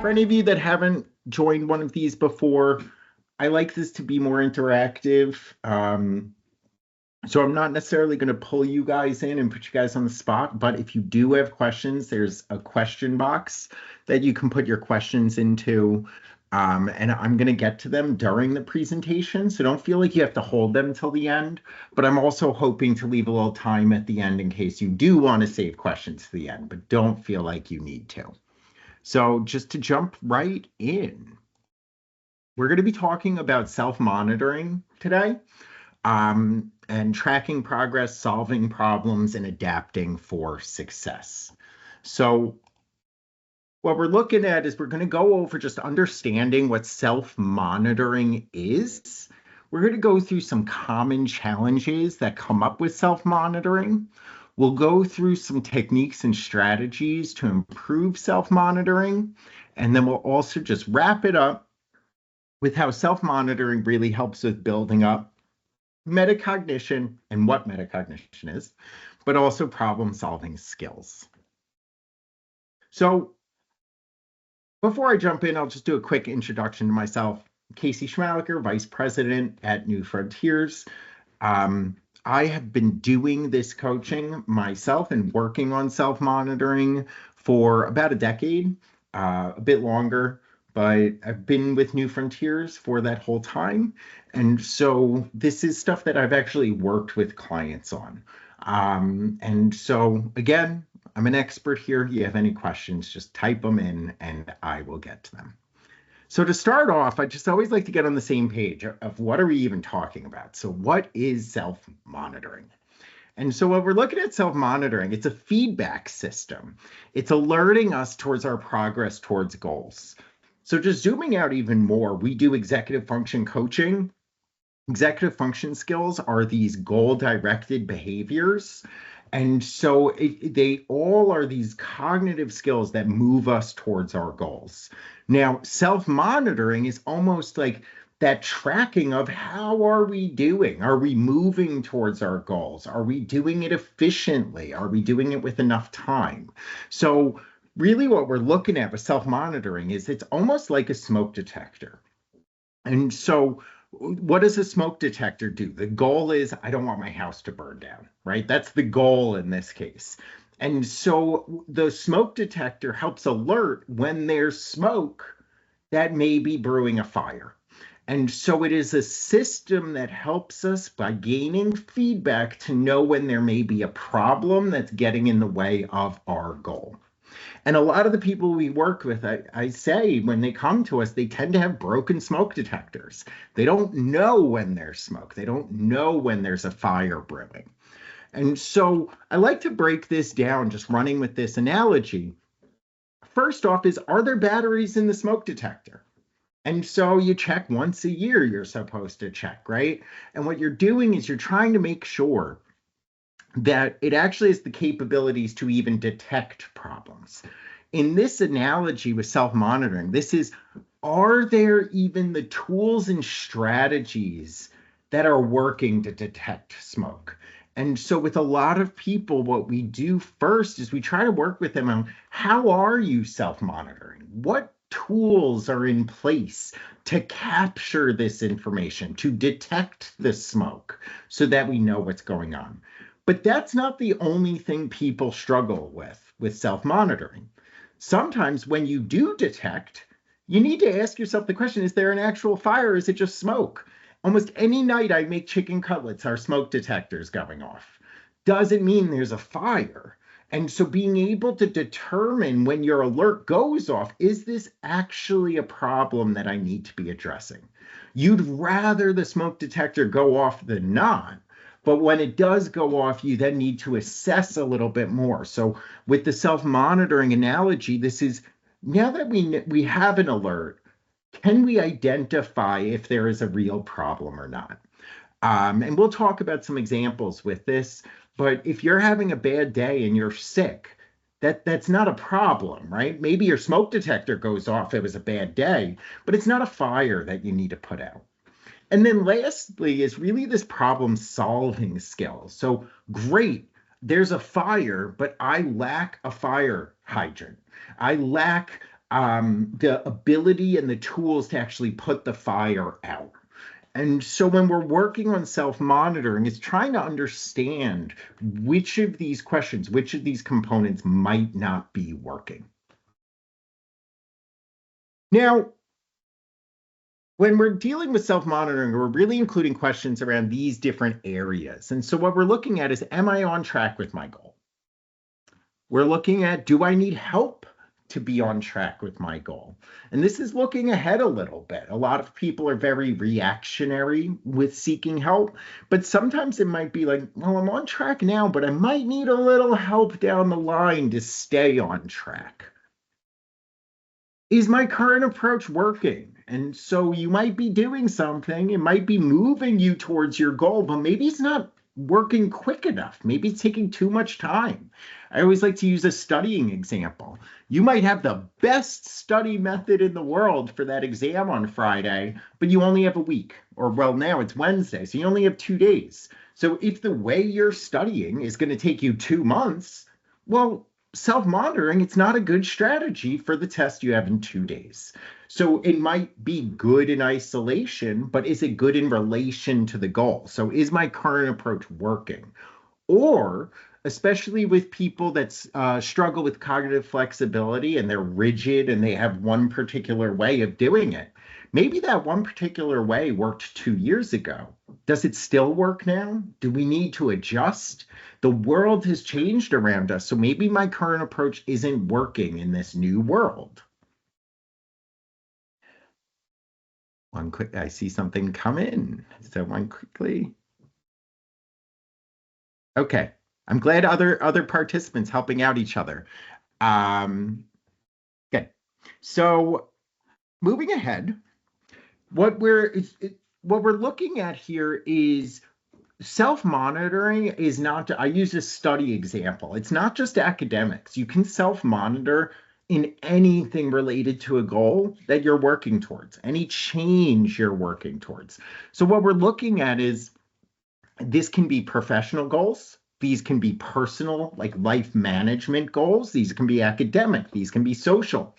For any of you that haven't joined one of these before, I like this to be more interactive. So I'm not necessarily going to pull you guys in and put you guys on the spot, but if you do have questions, there's a question box that you can put your questions into. And I'm going to get to them during the presentation. So don't feel like you have to hold them till the end, but I'm also hoping to leave a little time at the end in case you do want to save questions to the end, but don't feel like you need to. So just to jump right in, we're going to be talking about self-monitoring today, and tracking progress, solving problems, and adapting for success. So what we're looking at is we're going to go over just understanding what self-monitoring is. We're going to go through some common challenges that come up with self-monitoring. We'll go through some techniques and strategies to improve self-monitoring, and then we'll also just wrap it up with how self-monitoring really helps with building up metacognition and what metacognition is, but also problem-solving skills. So before I jump in, I'll just do a quick introduction to myself. Casey Schmaliker, Vice President at New Frontiers. I have been doing this coaching myself and working on self-monitoring for about a decade, a bit longer, but I've been with New Frontiers for that whole time. And so this is stuff that I've actually worked with clients on. And so again, I'm an expert here. If you have any questions, just type them in and I will get to them. So to start off, I just always like to get on the same page of what are we even talking about? So what is self-monitoring? And so when we're looking at self-monitoring, it's a feedback system. It's alerting us towards our progress towards goals. So just zooming out even more, we do executive function coaching. Executive function skills are these goal-directed behaviors. And so they all are these cognitive skills that move us towards our goals. Now, self-monitoring is almost like that tracking of how are we doing? Are we moving towards our goals? Are we doing it efficiently? Are we doing it with enough time? So really what we're looking at with self-monitoring is it's almost like a smoke detector. And so what does a smoke detector do? The goal is I don't want my house to burn down, right? That's the goal in this case. And so the smoke detector helps alert when there's smoke that may be brewing a fire. And so it is a system that helps us by gaining feedback to know when there may be a problem that's getting in the way of our goal. And a lot of the people we work with, I say when they come to us, they tend to have broken smoke detectors. They don't know when there's smoke. They don't know when there's a fire brewing. And so I like to break this down, just running with this analogy. First off is, are there batteries in the smoke detector? And so you check once a year, you're supposed to check, right? And what you're doing is you're trying to make sure that it actually has the capabilities to even detect problems. In this analogy with self-monitoring, this is, are there even the tools and strategies that are working to detect smoke? And so with a lot of people, what we do first is we try to work with them on, how are you self-monitoring? What tools are in place to capture this information, to detect the smoke so that we know what's going on? But that's not the only thing people struggle with self-monitoring. Sometimes when you do detect, you need to ask yourself the question, is there an actual fire? Or is it just smoke? Almost any night I make chicken cutlets, our smoke detectors going off. Doesn't mean there's a fire. And so being able to determine when your alert goes off, is this actually a problem that I need to be addressing? You'd rather the smoke detector go off than not. But when it does go off, you then need to assess a little bit more. So with the self-monitoring analogy, this is, now that we have an alert, can we identify if there is a real problem or not? And we'll talk about some examples with this, but if you're having a bad day and you're sick, that's not a problem, right? Maybe your smoke detector goes off, it was a bad day, but it's not a fire that you need to put out. And then lastly is really this problem solving skill. So great, there's a fire, but I lack a fire hydrant. I lack the ability and the tools to actually put the fire out. And so when we're working on self-monitoring, it's trying to understand which of these questions, which of these components might not be working. Now, when we're dealing with self-monitoring, we're really including questions around these different areas. And so what we're looking at is, am I on track with my goal? We're looking at, do I need help to be on track with my goal? And this is looking ahead a little bit. A lot of people are very reactionary with seeking help, but sometimes it might be like, well, I'm on track now, but I might need a little help down the line to stay on track. Is my current approach working? And so you might be doing something, it might be moving you towards your goal, but maybe it's not working quick enough. Maybe it's taking too much time. I always like to use a studying example. You might have the best study method in the world for that exam on Friday, but you only have a week. Or, well, now it's Wednesday, so you only have 2 days. So if the way you're studying is going to take you 2 months, well, self-monitoring, it's not a good strategy for the test you have in 2 days. So it might be good in isolation, but is it good in relation to the goal? So is my current approach working? Or, especially with people that struggle with cognitive flexibility and they're rigid and they have one particular way of doing it, maybe that one particular way worked 2 years ago. Does it still work now? Do we need to adjust? The world has changed around us, so maybe my current approach isn't working in this new world. One quick, I see something come in. So one quickly. Okay. I'm glad other participants helping out each other. Okay. So moving ahead, what we're looking at here is self-monitoring is not, I use a study example. It's not just academics. You can self-monitor in anything related to a goal that you're working towards, any change you're working towards. So what we're looking at is, this can be professional goals. These can be personal, like life management goals. These can be academic. These can be social.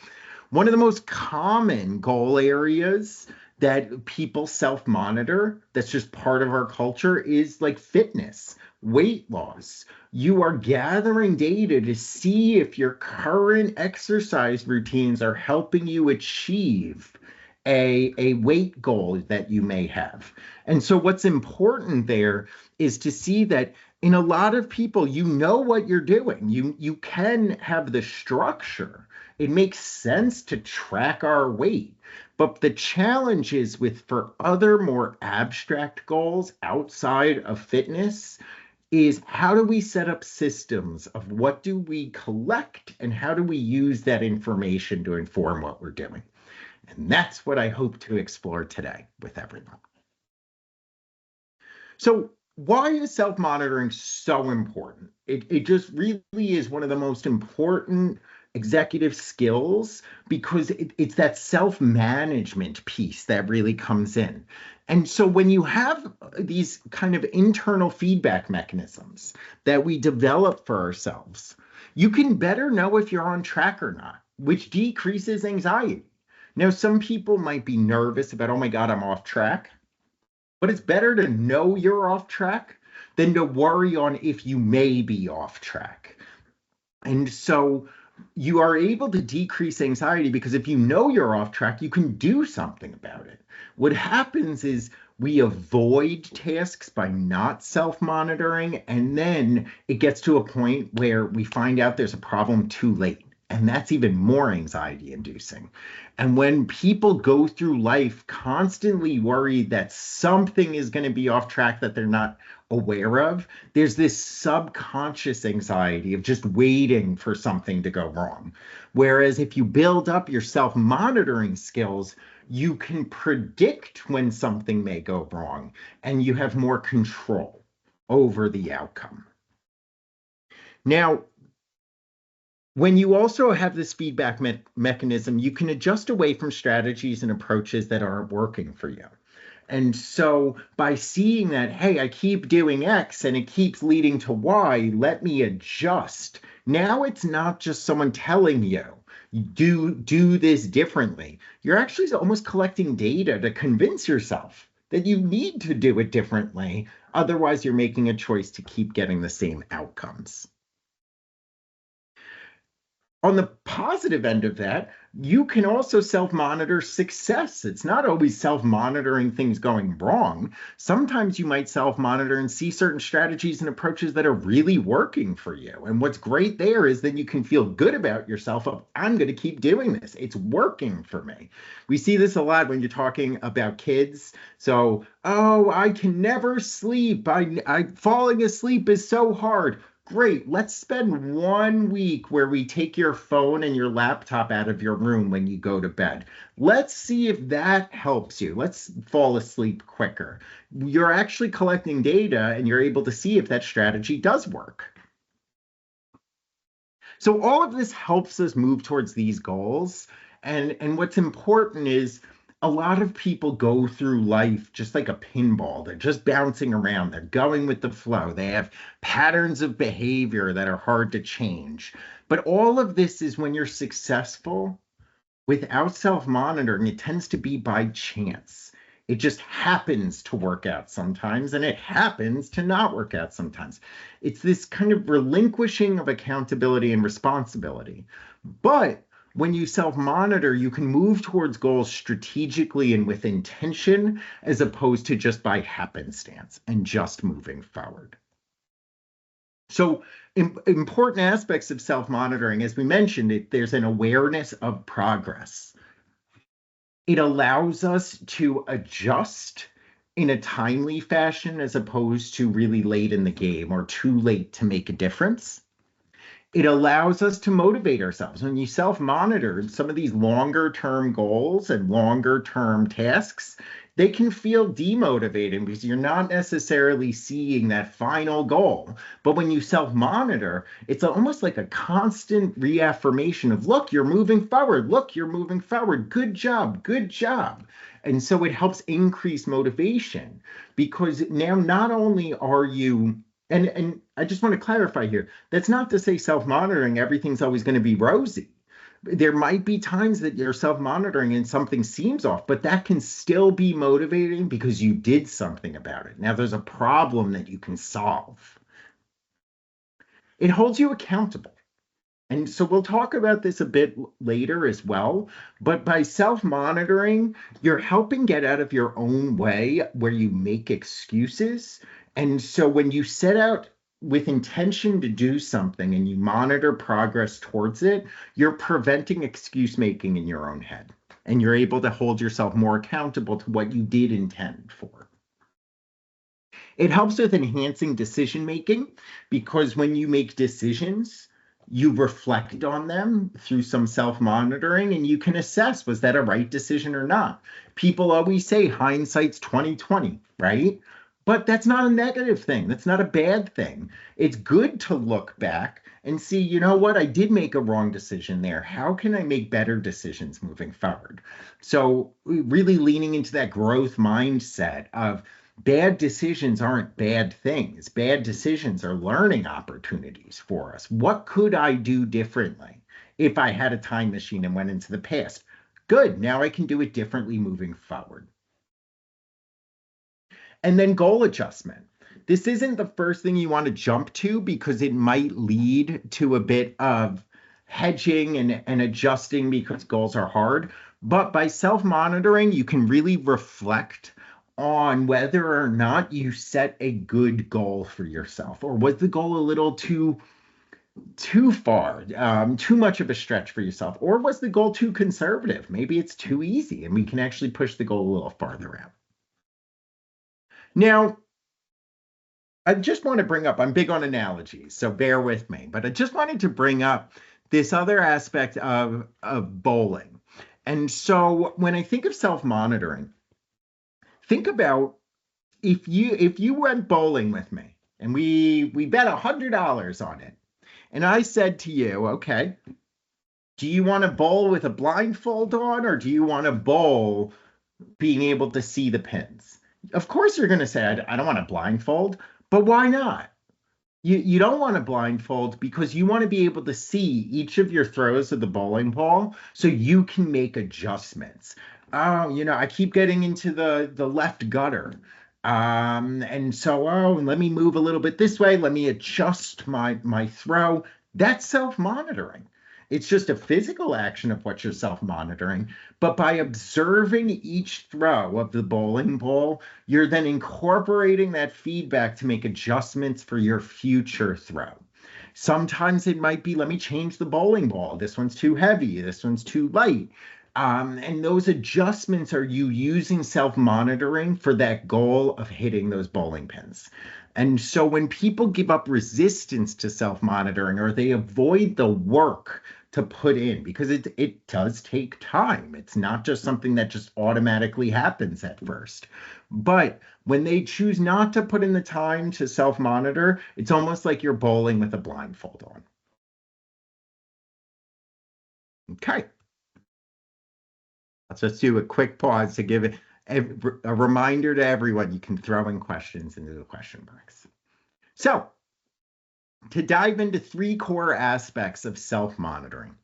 One of the most common goal areas that people self-monitor, that's just part of our culture, is like fitness, weight loss. You are gathering data to see if your current exercise routines are helping you achieve a weight goal that you may have. And so what's important there is to see that in a lot of people, you know what you're doing. You can have the structure. It makes sense to track our weight. But the challenge is for other more abstract goals outside of fitness is, how do we set up systems of what do we collect and how do we use that information to inform what we're doing? And that's what I hope to explore today with everyone. So why is self-monitoring so important? It just really is one of the most important executive skills, because it's that self-management piece that really comes in. And so when you have these kind of internal feedback mechanisms that we develop for ourselves, you can better know if you're on track or not, which decreases anxiety. Now, some people might be nervous about, oh my God, I'm off track. But it's better to know you're off track than to worry on if you may be off track. And so you are able to decrease anxiety because if you know you're off track, you can do something about it. What happens is we avoid tasks by not self-monitoring, and then it gets to a point where we find out there's a problem too late. And that's even more anxiety inducing. And when people go through life constantly worried that something is going to be off track that they're not aware of, there's this subconscious anxiety of just waiting for something to go wrong. Whereas if you build up your self-monitoring skills, you can predict when something may go wrong and you have more control over the outcome. Now, when you also have this feedback mechanism, you can adjust away from strategies and approaches that aren't working for you. And so by seeing that, hey, I keep doing X and it keeps leading to Y, let me adjust. Now it's not just someone telling you, do this differently. You're actually almost collecting data to convince yourself that you need to do it differently. Otherwise, you're making a choice to keep getting the same outcomes. On the positive end of that, you can also self monitor success. It's not always self monitoring things going wrong. Sometimes you might self monitor and see certain strategies and approaches that are really working for you. And what's great there is that you can feel good about yourself of, I'm going to keep doing this. It's working for me. We see this a lot when you're talking about kids. So, oh, I can never sleep. I falling asleep is so hard. Great. Let's spend 1 week where we take your phone and your laptop out of your room when you go to bed. Let's see if that helps you. Let's fall asleep quicker. You're actually collecting data and you're able to see if that strategy does work. So all of this helps us move towards these goals. And what's important is a lot of people go through life just like a pinball. They're just bouncing around. They're going with the flow. They have patterns of behavior that are hard to change. But all of this is when you're successful without self-monitoring, it tends to be by chance. It just happens to work out sometimes, and it happens to not work out sometimes. It's this kind of relinquishing of accountability and responsibility. But when you self-monitor, you can move towards goals strategically and with intention, as opposed to just by happenstance and just moving forward. So important aspects of self-monitoring, as we mentioned, there's an awareness of progress. It allows us to adjust in a timely fashion as opposed to really late in the game or too late to make a difference. It allows us to motivate ourselves. When you self-monitor some of these longer term goals and longer term tasks, they can feel demotivating because you're not necessarily seeing that final goal. But when you self-monitor, it's almost like a constant reaffirmation of, look, you're moving forward. Look, you're moving forward. Good job. Good job. And so it helps increase motivation because now not only are you and I just want to clarify here, that's not to say self-monitoring, everything's always going to be rosy. There might be times that you're self-monitoring and something seems off, but that can still be motivating because you did something about it. Now there's a problem that you can solve. It holds you accountable. And so we'll talk about this a bit later as well. But by self-monitoring, you're helping get out of your own way where you make excuses. And so when you set out with intention to do something and you monitor progress towards it, you're preventing excuse making in your own head. And you're able to hold yourself more accountable to what you did intend for. It helps with enhancing decision making because when you make decisions, you reflect on them through some self-monitoring and you can assess, was that a right decision or not? People always say hindsight's 2020, right? But that's not a negative thing. That's not a bad thing. It's good to look back and see, you know what, I did make a wrong decision there. How can I make better decisions moving forward? So really leaning into that growth mindset of bad decisions aren't bad things. Bad decisions are learning opportunities for us. What could I do differently if I had a time machine and went into the past? Good, now I can do it differently moving forward. And then goal adjustment. This isn't the first thing you want to jump to because it might lead to a bit of hedging and adjusting because goals are hard. But by self-monitoring, you can really reflect on whether or not you set a good goal for yourself, or was the goal a little too far, too much of a stretch for yourself, or was the goal too conservative? Maybe it's too easy and we can actually push the goal a little farther out. Now, I just want to bring up, I'm big on analogies, so bear with me, but I just wanted to bring up this other aspect of bowling. And so when I think of self-monitoring, think about if you went bowling with me and we bet $100 on it, and I said to you, okay, do you want to bowl with a blindfold on or do you want to bowl being able to see the pins. Of course, you're going to say, I don't want to blindfold, but why not? You don't want to blindfold because you want to be able to see each of your throws of the bowling ball so you can make adjustments. Oh, I keep getting into the left gutter. And so, let me move a little bit this way. Let me adjust my throw. That's self-monitoring. It's just a physical action of what you're self-monitoring. But by observing each throw of the bowling ball, you're then incorporating that feedback to make adjustments for your future throw. Sometimes it might be, let me change the bowling ball. This one's too heavy. This one's too light. And those adjustments are you using self-monitoring for that goal of hitting those bowling pins. And so when people give up resistance to self-monitoring or they avoid the work to put in, because it does take time. It's not just something that just automatically happens at first. But when they choose not to put in the time to self-monitor, it's almost like you're bowling with a blindfold on. Okay. Let's just do a quick pause to give it a reminder to everyone. You can throw in questions into the question box. So, to dive into 3 core aspects of self-monitoring.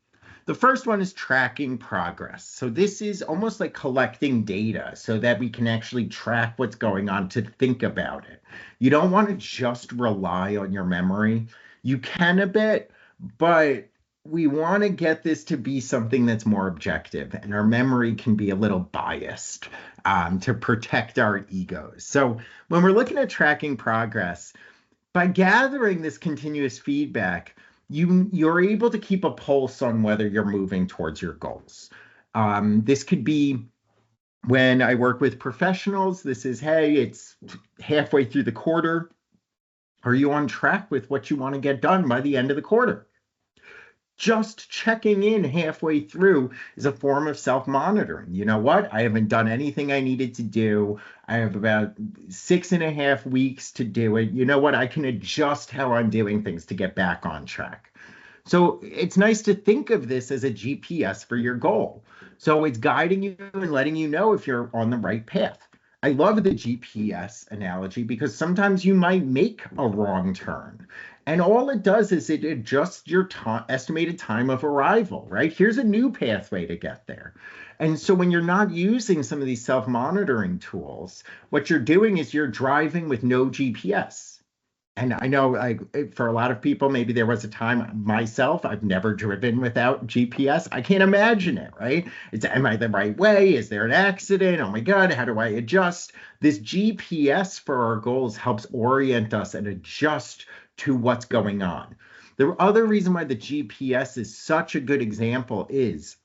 The first one is tracking progress. So this is almost like collecting data so that we can actually track what's going on to think about it. You don't want to just rely on your memory. You can a bit, but we want to get this to be something that's more objective, and our memory can be a little biased to protect our egos. So when we're looking at tracking progress, by gathering this continuous feedback, you're able to keep a pulse on whether you're moving towards your goals. This could be when I work with professionals. This is, hey, it's halfway through the quarter. Are you on track with what you want to get done by the end of the quarter? Just checking in halfway through is a form of self-monitoring. You know what? I haven't done anything I needed to do. I have about 6.5 weeks to do it. You know what? I can adjust how I'm doing things to get back on track. So it's nice to think of this as a GPS for your goal. So it's guiding you and letting you know if you're on the right path. I love the GPS analogy because sometimes you might make a wrong turn. And all it does is it adjusts your estimated time of arrival, right? Here's a new pathway to get there. And so when you're not using some of these self-monitoring tools, what you're doing is you're driving with no GPS. And I know, like, for a lot of people, maybe there was a time myself, I've never driven without GPS. I can't imagine it, right? Am I the right way? Is there an accident? Oh my God, how do I adjust? This GPS for our goals helps orient us and adjust to what's going on. The other reason why the GPS is such a good example is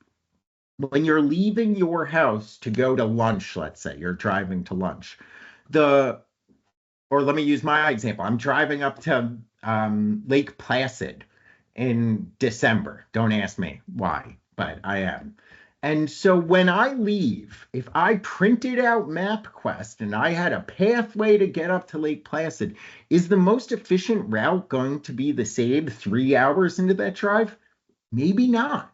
when you're leaving your house to go to lunch, let's say you're driving to lunch, the or let me use my example. I'm driving up to Lake Placid in December. Don't ask me why, but I am. And so when I leave, if I printed out MapQuest and I had a pathway to get up to Lake Placid, is the most efficient route going to be the same 3 hours into that drive? Maybe not.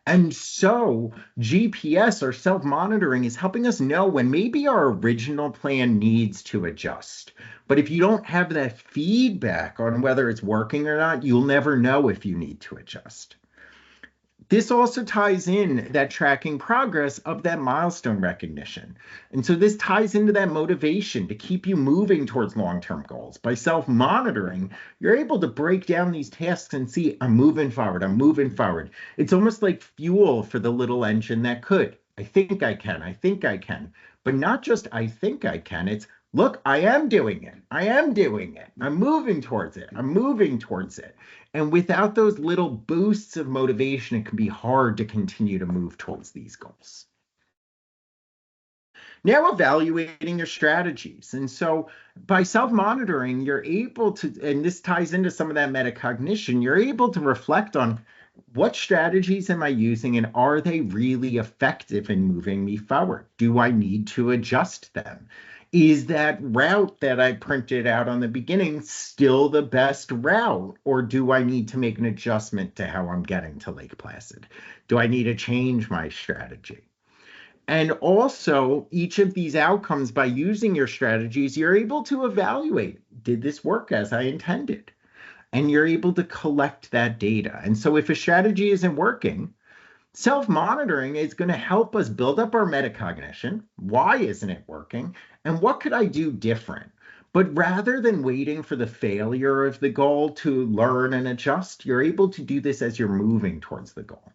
And so GPS or self-monitoring is helping us know when maybe our original plan needs to adjust. But if you don't have that feedback on whether it's working or not, you'll never know if you need to adjust. This also ties in that tracking progress of that milestone recognition. And so this ties into that motivation to keep you moving towards long-term goals. By self-monitoring, you're able to break down these tasks and see, I'm moving forward, I'm moving forward. It's almost like fuel for the little engine that could. I think I can, I think I can. But not just I think I can, it's look, I am doing it. I am doing it. I'm moving towards it. I'm moving towards it. And without those little boosts of motivation, it can be hard to continue to move towards these goals. Now, evaluating your strategies. And so by self-monitoring, you're able to, and this ties into some of that metacognition, you're able to reflect on what strategies am I using and are they really effective in moving me forward? Do I need to adjust them? Is that route that I printed out on the beginning still the best route? Or do I need to make an adjustment to how I'm getting to Lake Placid? Do I need to change my strategy? And also, each of these outcomes, by using your strategies, you're able to evaluate, did this work as I intended? And you're able to collect that data. And so if a strategy isn't working, self-monitoring is going to help us build up our metacognition. Why isn't it working? And what could I do different? But rather than waiting for the failure of the goal to learn and adjust, you're able to do this as you're moving towards the goal.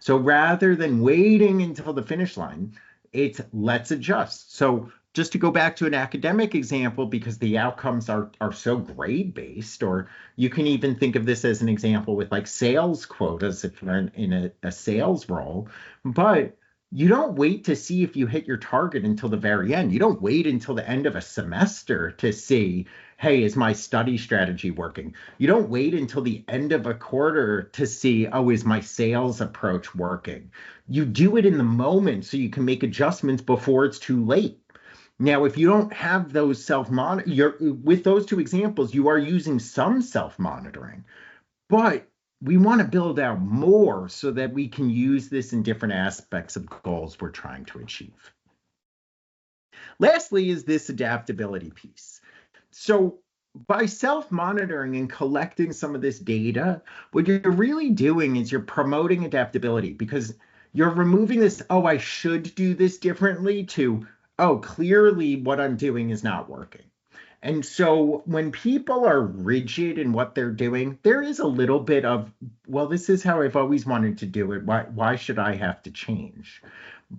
So rather than waiting until the finish line, it's let's adjust. So just to go back to an academic example, because the outcomes are so grade based, or you can even think of this as an example with like sales quotas if you're in a sales role, but you don't wait to see if you hit your target until the very end. You don't wait until the end of a semester to see, hey, is my study strategy working? You don't wait until the end of a quarter to see, oh, is my sales approach working? You do it in the moment so you can make adjustments before it's too late. Now, if you don't have those with those two examples, you are using some self-monitoring, but we want to build out more so that we can use this in different aspects of goals we're trying to achieve. Lastly is this adaptability piece. So by self-monitoring and collecting some of this data, what you're really doing is you're promoting adaptability, because you're removing this, oh, I should do this differently, to, oh, clearly what I'm doing is not working. And so when people are rigid in what they're doing, there is a little bit of, well, this is how I've always wanted to do it. Why should I have to change?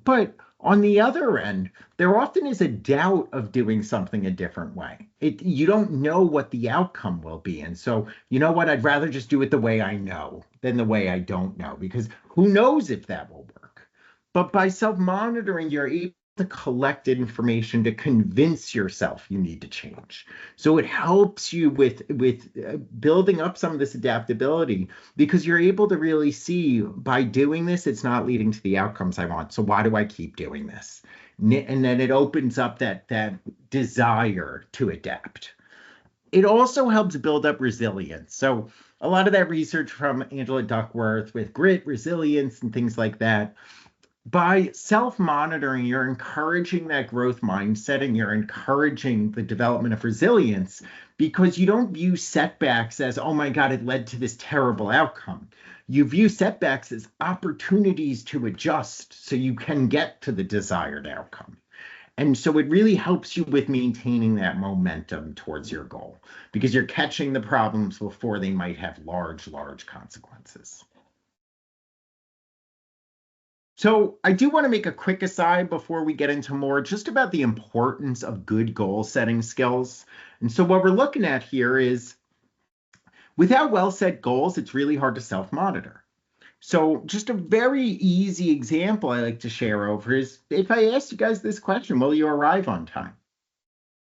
But on the other end, there often is a doubt of doing something a different way. You don't know what the outcome will be. And so, you know what? I'd rather just do it the way I know than the way I don't know, because who knows if that will work. But by self-monitoring, you're able to collect information to convince yourself you need to change. So it helps you with building up some of this adaptability, because you're able to really see, by doing this, it's not leading to the outcomes I want. So why do I keep doing this? And then it opens up that desire to adapt. It also helps build up resilience. So a lot of that research from Angela Duckworth with grit, resilience, and things like that, by self-monitoring, you're encouraging that growth mindset and you're encouraging the development of resilience, because you don't view setbacks as, oh my God, it led to this terrible outcome. You view setbacks as opportunities to adjust so you can get to the desired outcome. And so it really helps you with maintaining that momentum towards your goal, because you're catching the problems before they might have large consequences. So I do want to make a quick aside before we get into more just about the importance of good goal setting skills. And so what we're looking at here is, without well set goals, it's really hard to self-monitor. So just a very easy example I like to share over is, if I asked you guys this question, will you arrive on time?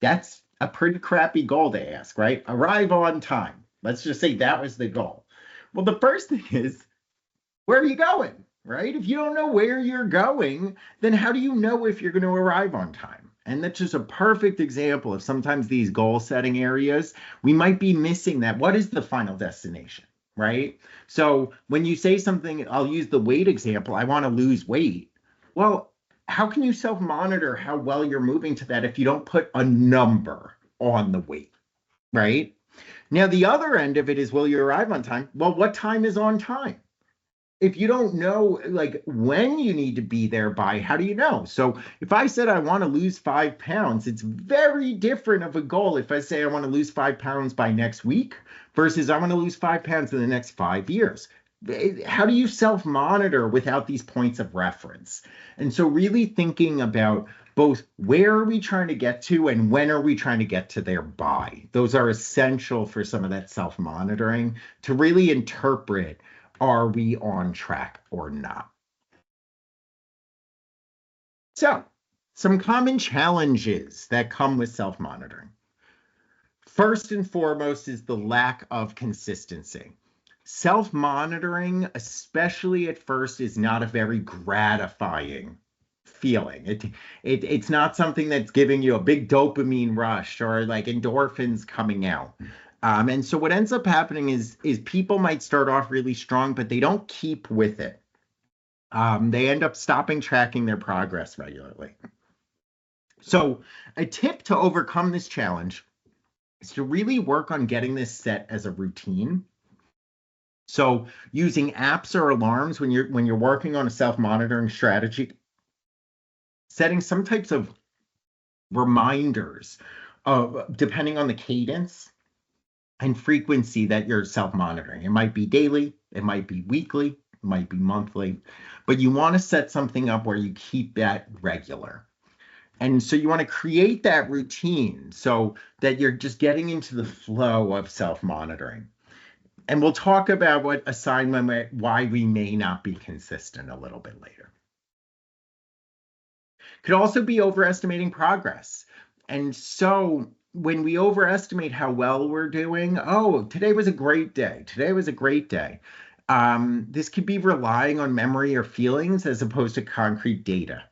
That's a pretty crappy goal to ask, right? Arrive on time. Let's just say that was the goal. Well, the first thing is, where are you going? Right? If you don't know where you're going, then how do you know if you're going to arrive on time? And that's just a perfect example of sometimes these goal setting areas, we might be missing that. What is the final destination? Right? So when you say something, I'll use the weight example, I want to lose weight. Well, how can you self-monitor how well you're moving to that if you don't put a number on the weight? Right? Now, the other end of it is, will you arrive on time? Well, what time is on time? If you don't know like when you need to be there by, how do you know? So if I said I want to lose 5 pounds, it's very different of a goal if I say I want to lose 5 pounds by next week versus I want to lose 5 pounds in the next 5 years. How do you self-monitor without these points of reference? And so really thinking about both where are we trying to get to and when are we trying to get to there by. Those are essential for some of that self-monitoring to really interpret, are we on track or not? So, some common challenges that come with self-monitoring. First and foremost is the lack of consistency. Self-monitoring, especially at first, is not a very gratifying feeling. It's not something that's giving you a big dopamine rush or like endorphins coming out. And so what ends up happening is people might start off really strong, but they don't keep with it. They end up stopping tracking their progress regularly. So, a tip to overcome this challenge is to really work on getting this set as a routine. So, using apps or alarms when you're working on a self-monitoring strategy, setting some types of reminders of depending on the cadence and frequency that you're self-monitoring. It might be daily, it might be weekly, it might be monthly, but you want to set something up where you keep that regular. And so you want to create that routine so that you're just getting into the flow of self-monitoring. And we'll talk about what assignment, why we may not be consistent a little bit later. Could also be overestimating progress. And so when we overestimate how well we're doing, oh, today was a great day. Today was a great day. This could be relying on memory or feelings as opposed to concrete data.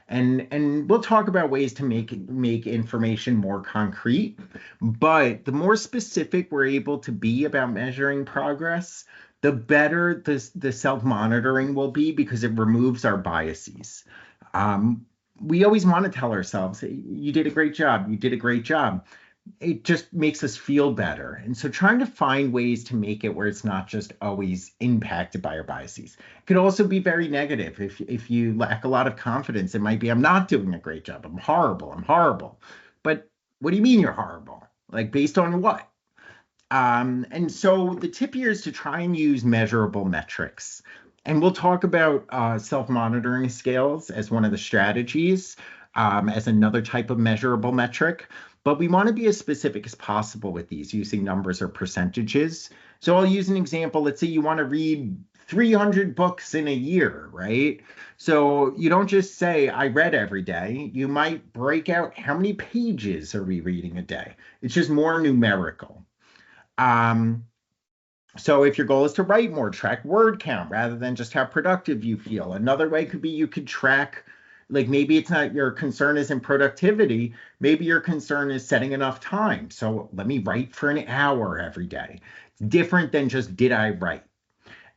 And we'll talk about ways to make information more concrete. But the more specific we're able to be about measuring progress, the better the self-monitoring will be because it removes our biases. We always want to tell ourselves, you did a great job, you did a great job. It just makes us feel better. And so trying to find ways to make it where it's not just always impacted by our biases. It could also be very negative. If you lack a lot of confidence, it might be, I'm not doing a great job. I'm horrible. I'm horrible. But what do you mean you're horrible? Like based on what? And so the tip here is to try and use measurable metrics. And we'll talk about self-monitoring scales as one of the strategies, as another type of measurable metric. But we want to be as specific as possible with these using numbers or percentages. So I'll use an example. Let's say you want to read 300 books in a year, right? So you don't just say, I read every day. You might break out how many pages are we reading a day? It's just more numerical. So if your goal is to write more, track word count rather than just how productive you feel. Another way could be you could track, like maybe it's not your concern isn't productivity. Maybe your concern is setting enough time. So let me write for an hour every day. It's different than just did I write?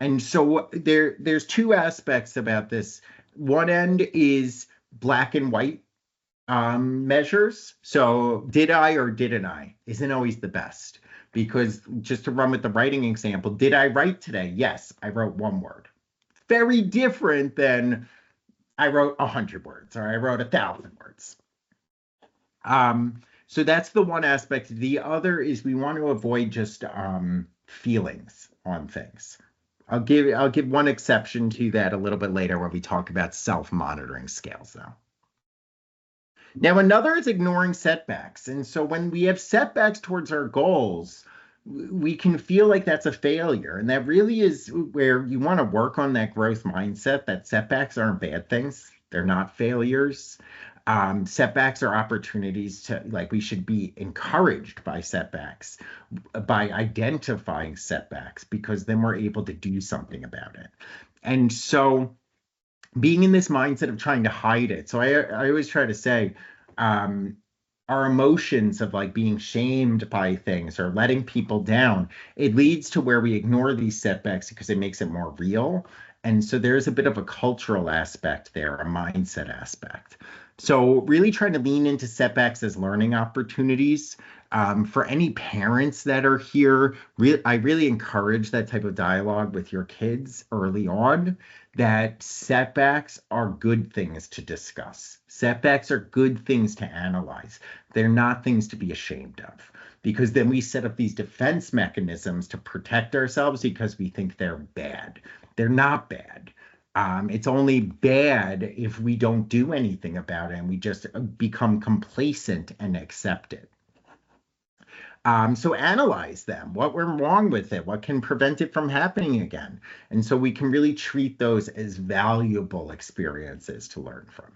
And so there's two aspects about this. One end is black and white measures. So did I or didn't I isn't always the best. Because just to run with the writing example, did I write today? Yes, I wrote one word. Very different than I wrote 100 words or I wrote 1,000 words. So that's the one aspect. The other is we want to avoid just feelings on things. I'll give one exception to that a little bit later when we talk about self-monitoring scales, though. Now, another is ignoring setbacks. And so when we have setbacks towards our goals, we can feel like that's a failure. And that really is where you want to work on that growth mindset that setbacks aren't bad things. They're not failures. Setbacks are opportunities to, like, we should be encouraged by setbacks, by identifying setbacks, because then we're able to do something about it. And so being in this mindset of trying to hide it. So I always try to say, our emotions of like being shamed by things or letting people down, it leads to where we ignore these setbacks because it makes it more real. And so there's a bit of a cultural aspect there, a mindset aspect. So really trying to lean into setbacks as learning opportunities. For any parents that are here, I really encourage that type of dialogue with your kids early on, that setbacks are good things to discuss. Setbacks are good things to analyze. They're not things to be ashamed of, because then we set up these defense mechanisms to protect ourselves because we think they're bad. They're not bad. It's only bad if we don't do anything about it and we just become complacent and accept it. So analyze them. What went wrong with it? What can prevent it from happening again? And so we can really treat those as valuable experiences to learn from.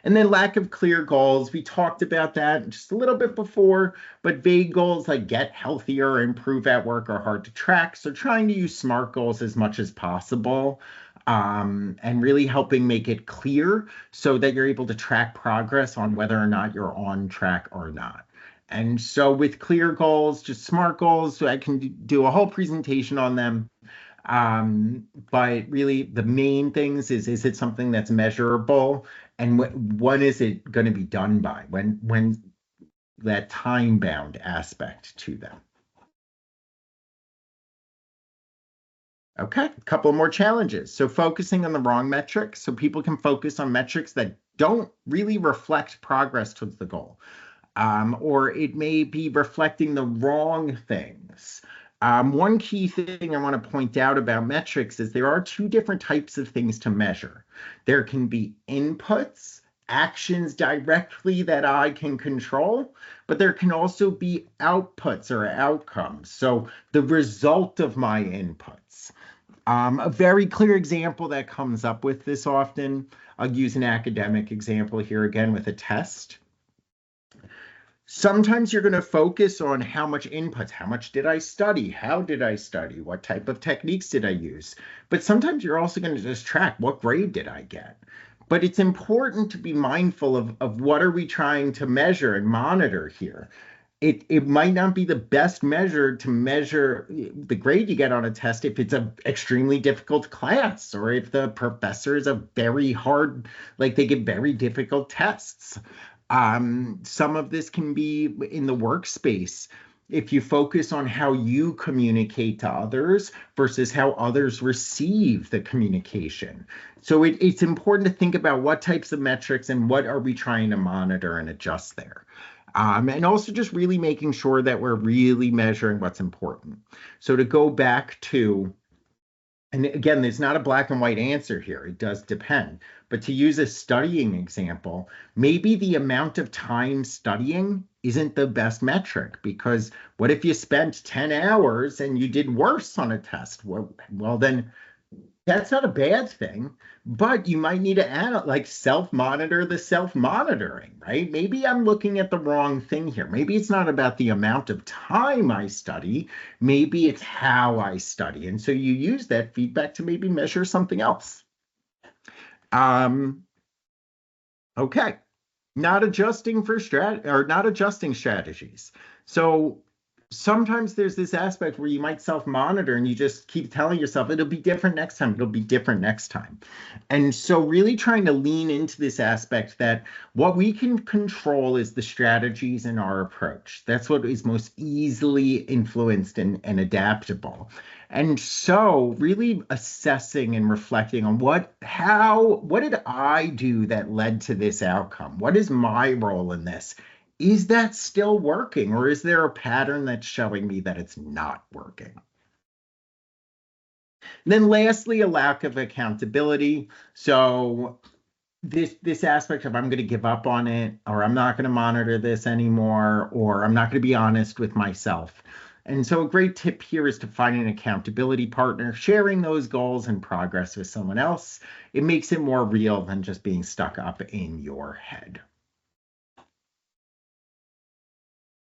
And then lack of clear goals. We talked about that just a little bit before, but vague goals like get healthier, improve at work are hard to track. So trying to use SMART goals as much as possible, and really helping make it clear so that you're able to track progress on whether or not you're on track or not. And so with clear goals, just SMART goals, so I can do a whole presentation on them. But really, the main things is it something that's measurable, and when is it going to be done by? When that time bound aspect to them. Okay, a couple more challenges. So focusing on the wrong metrics, so people can focus on metrics that don't really reflect progress towards the goal. Or it may be reflecting the wrong things. One key thing I want to point out about metrics is there are two different types of things to measure. There can be inputs, actions directly that I can control, but there can also be outputs or outcomes. So the result of my inputs. A very clear example that comes up with this often, I'll use an academic example here again with a test. Sometimes you're going to focus on how much inputs, how much did I study, how did I study, what type of techniques did I use. But sometimes you're also going to just track what grade did I get. But it's important to be mindful of what are we trying to measure and monitor here. It might not be the best measure to measure the grade you get on a test if it's an extremely difficult class or if the professor is a very hard, like they give very difficult tests. Some of this can be in the workspace. If you focus on how you communicate to others versus how others receive the communication. So it's important to think about what types of metrics and what are we trying to monitor and adjust there. And also just really making sure that we're really measuring what's important. So to go back to, and again, there's not a black and white answer here. It does depend. But to use a studying example, maybe the amount of time studying isn't the best metric, because what if you spent 10 hours and you did worse on a test? Well, then that's not a bad thing, but you might need to like self-monitor the self-monitoring, right? Maybe I'm looking at the wrong thing here. Maybe it's not about the amount of time I study. Maybe it's how I study. And so you use that feedback to maybe measure something else. Okay. Not adjusting strategies. So sometimes there's this aspect where you might self-monitor and you just keep telling yourself it'll be different next time, it'll be different next time. And so really trying to lean into this aspect that what we can control is the strategies in our approach. That's what is most easily influenced and adaptable. And so really assessing and reflecting on what did I do that led to this outcome? What is my role in this? Is that still working, or is there a pattern that's showing me that it's not working? And then lastly, a lack of accountability. So this aspect of I'm going to give up on it, or I'm not going to monitor this anymore, or I'm not going to be honest with myself. And so a great tip here is to find an accountability partner, sharing those goals and progress with someone else. It makes it more real than just being stuck up in your head.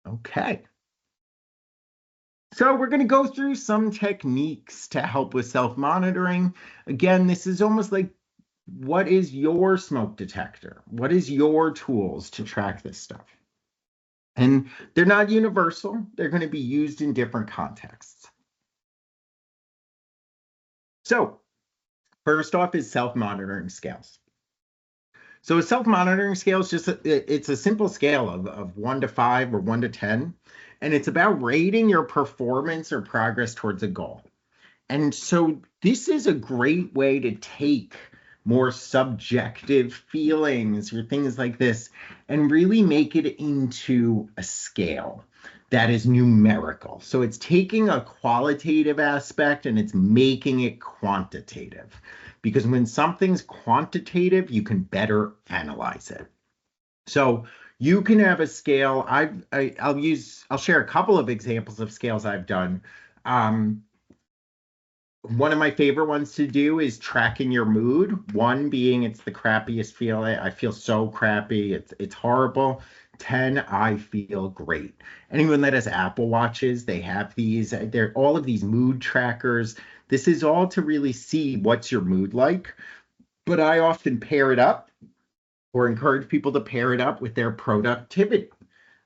Okay. So we're going to go through some techniques to help with self-monitoring. Again, this is almost like, what is your smoke detector? What is your tools to track this stuff? And they're not universal. They're going to be used in different contexts. So first off is self-monitoring scales. So a self-monitoring scale is just it's a simple scale of 1 to 5 or 1 to 10, and it's about rating your performance or progress towards a goal. And so this is a great way to take more subjective feelings or things like this and really make it into a scale that is numerical. So it's taking a qualitative aspect and it's making it quantitative. Because when something's quantitative, you can better analyze it. So you can have a scale. I'll share a couple of examples of scales I've done. One of my favorite ones to do is tracking your mood. 1 being it's the crappiest feeling. I feel so crappy. It's horrible. 10, I feel great. Anyone that has Apple Watches, they have these. They're all of these mood trackers. This is all to really see what's your mood like. But I often pair it up or encourage people to pair it up with their productivity.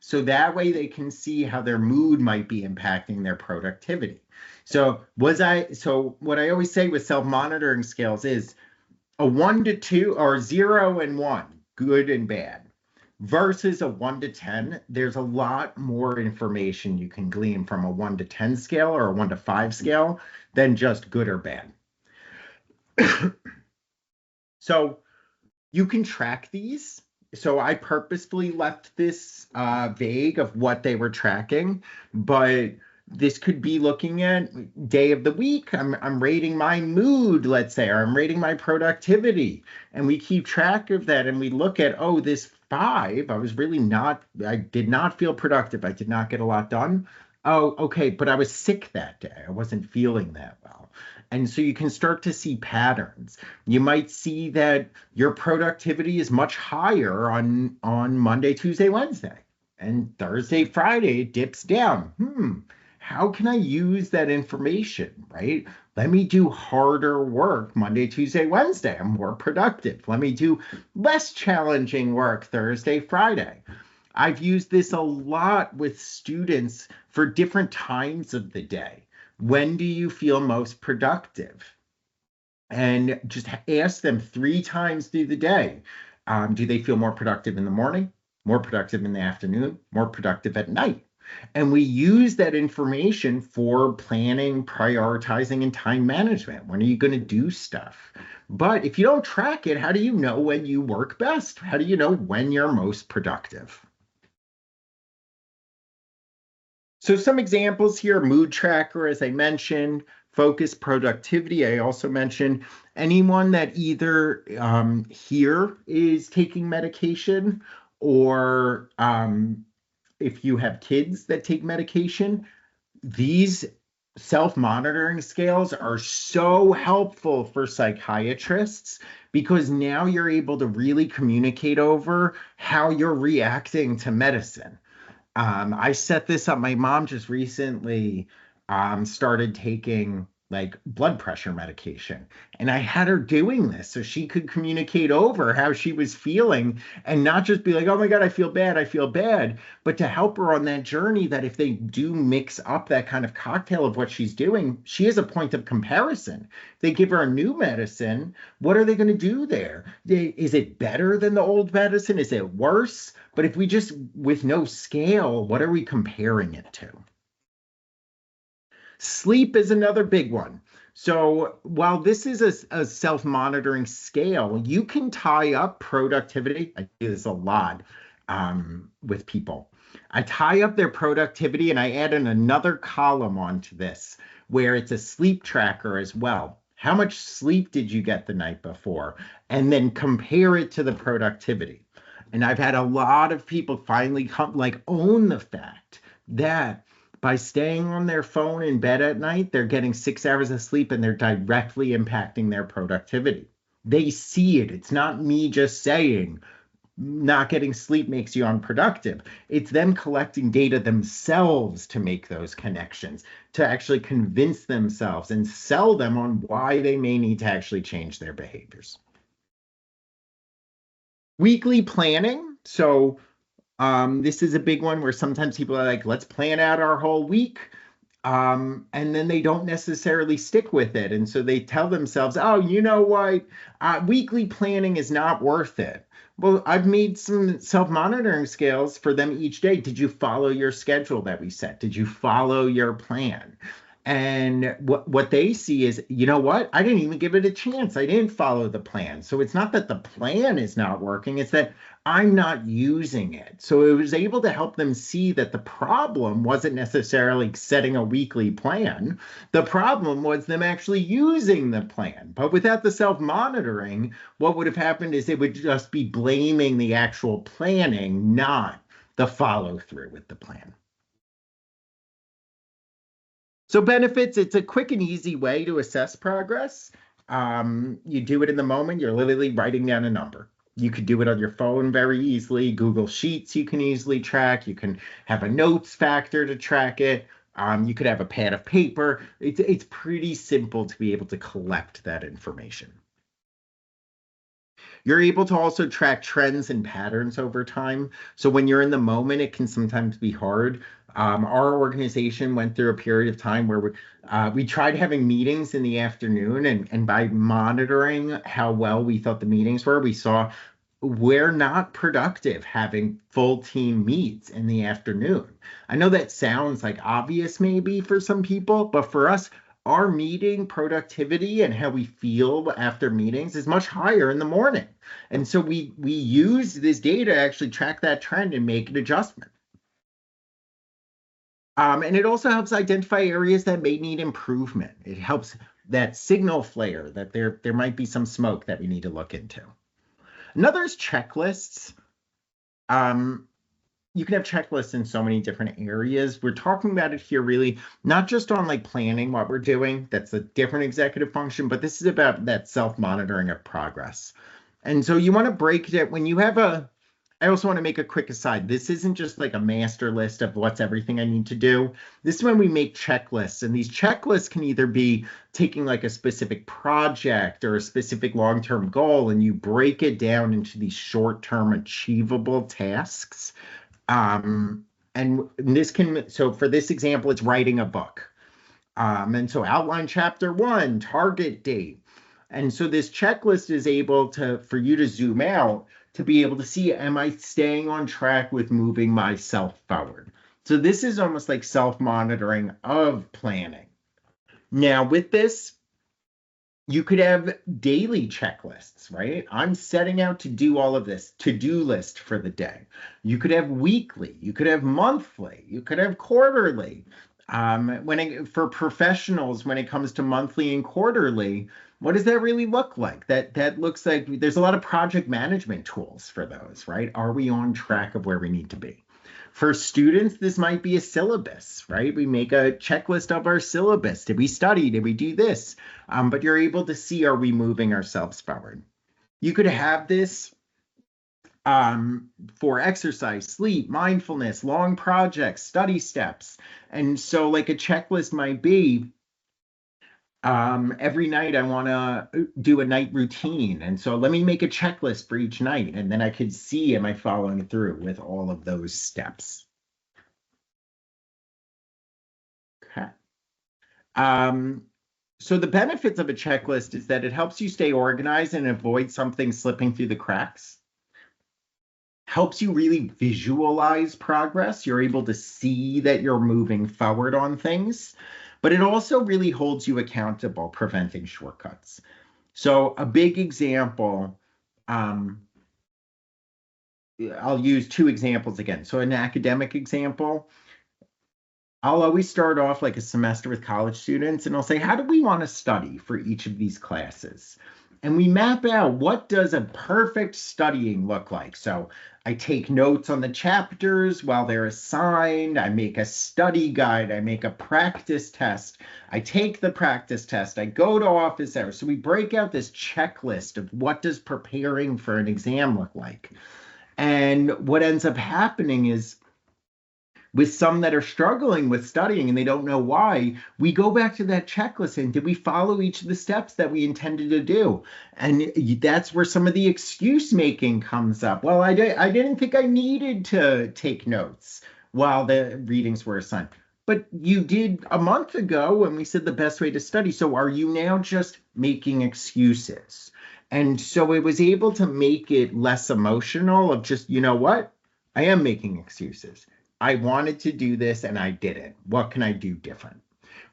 So that way they can see how their mood might be impacting their productivity. So what I always say with self-monitoring scales is a 1 to 2 or 0 and 1, good and bad, versus a 1 to 10. There's a lot more information you can glean from a 1 to 10 scale or a 1 to 5 scale than just good or bad. So you can track these. So I purposefully left this vague of what they were tracking, but this could be looking at day of the week. I'm rating my mood, let's say, or I'm rating my productivity. And we keep track of that and we look at, oh, this 5, I did not feel productive. I did not get a lot done. Oh, okay, but I was sick that day. I wasn't feeling that well. And so you can start to see patterns. You might see that your productivity is much higher on Monday, Tuesday, Wednesday, and Thursday, Friday it dips down. How can I use that information, right? Let me do harder work Monday, Tuesday, Wednesday. I'm more productive. Let me do less challenging work Thursday, Friday. I've used this a lot with students for different times of the day. When do you feel most productive? And just ask them 3 times through the day. Do they feel more productive in the morning, more productive in the afternoon, more productive at night? And we use that information for planning, prioritizing, and time management. When are you going to do stuff? But if you don't track it, how do you know when you work best? How do you know when you're most productive? So some examples here, mood tracker, as I mentioned, focus, productivity. I also mentioned anyone that either here is taking medication or if you have kids that take medication, these self-monitoring scales are so helpful for psychiatrists because now you're able to really communicate over how you're reacting to medicine. I set this up. My mom just recently started taking like blood pressure medication, and I had her doing this so she could communicate over how she was feeling and not just be like, oh my God, I feel bad, but to help her on that journey that if they do mix up that kind of cocktail of what she's doing, she has a point of comparison. They give her a new medicine. What are they going to do there? Is it better than the old medicine? Is it worse? But if we just, with no scale, what are we comparing it to? Sleep is another big one. So while this is a self-monitoring scale, you can tie up productivity. I do this a lot with people. I tie up their productivity and I add in another column onto this where it's a sleep tracker as well. How much sleep did you get the night before? And then compare it to the productivity. And I've had a lot of people finally come, like, own the fact that by staying on their phone in bed at night, they're getting 6 hours of sleep and they're directly impacting their productivity. They see it. It's not me just saying not getting sleep makes you unproductive. It's them collecting data themselves to make those connections, to actually convince themselves and sell them on why they may need to actually change their behaviors. Weekly planning. So this is a big one where sometimes people are like, let's plan out our whole week. And then they don't necessarily stick with it. And so they tell themselves, oh, you know what? Weekly planning is not worth it. Well, I've made some self-monitoring scales for them each day. Did you follow your schedule that we set? Did you follow your plan? And what they see is, you know what? I didn't even give it a chance. I didn't follow the plan. So it's not that the plan is not working, it's that I'm not using it. So it was able to help them see that the problem wasn't necessarily setting a weekly plan. The problem was them actually using the plan. But without the self-monitoring, what would have happened is they would just be blaming the actual planning, not the follow through with the plan. So benefits, it's a quick and easy way to assess progress. You do it in the moment, you're literally writing down a number. You could do it on your phone very easily. Google Sheets you can easily track. You can have a notes factor to track it. You could have a pad of paper. It's pretty simple to be able to collect that information. You're able to also track trends and patterns over time. So when you're in the moment, it can sometimes be hard. Our organization went through a period of time where we tried having meetings in the afternoon, and by monitoring how well we thought the meetings were, we saw we're not productive having full team meets in the afternoon. I know that sounds like obvious maybe for some people, but for us, our meeting productivity and how we feel after meetings is much higher in the morning. And so we use this data to actually track that trend and make an adjustment. And it also helps identify areas that may need improvement. It helps that signal flare that there might be some smoke that we need to look into. Another is checklists. Um, you can have checklists in so many different areas. We're talking about it here really not just on like planning what we're doing. That's a different executive function, but this is about that self-monitoring of progress. And so you want to break it when you have I also want to make a quick aside. This isn't just like a master list of what's everything I need to do. This is when we make checklists, and these checklists can either be taking like a specific project or a specific long-term goal, and you break it down into these short-term achievable tasks. And this can, so for this example, it's writing a book. And so outline chapter 1, target date. And so this checklist is able to, for you to zoom out to be able to see, am I staying on track with moving myself forward? So this is almost like self-monitoring of planning. Now with this, you could have daily checklists, right? I'm setting out to do all of this, to-do list for the day. You could have weekly, you could have monthly, you could have quarterly. For professionals, when it comes to monthly and quarterly, what does that really look like? That looks like there's a lot of project management tools for those, right? Are we on track of where we need to be? For students, this might be a syllabus, right? We make a checklist of our syllabus. Did we study? Did we do this? But you're able to see, are we moving ourselves forward? You could have this for exercise, sleep, mindfulness, long projects, study steps. And so like a checklist might be, every night I want to do a night routine. And so let me make a checklist for each night. And then I could see, am I following through with all of those steps? Okay. So the benefits of a checklist is that it helps you stay organized and avoid something slipping through the cracks. Helps you really visualize progress. You're able to see that you're moving forward on things, but it also really holds you accountable, preventing shortcuts. So a big example, I'll use two examples again. So an academic example, I'll always start off like a semester with college students and I'll say, how do we want to study for each of these classes? And we map out, what does a perfect studying look like? So I take notes on the chapters while they're assigned. I make a study guide. I make a practice test. I take the practice test. I go to office hours. So we break out this checklist of what does preparing for an exam look like. And what ends up happening is, with some that are struggling with studying and they don't know why, we go back to that checklist and did we follow each of the steps that we intended to do? And that's where some of the excuse making comes up. Well, I didn't think I needed to take notes while the readings were assigned. But you did a month ago when we said the best way to study. So are you now just making excuses? And so it was able to make it less emotional of just, you know what? I am making excuses. I wanted to do this and I didn't. What can I do different?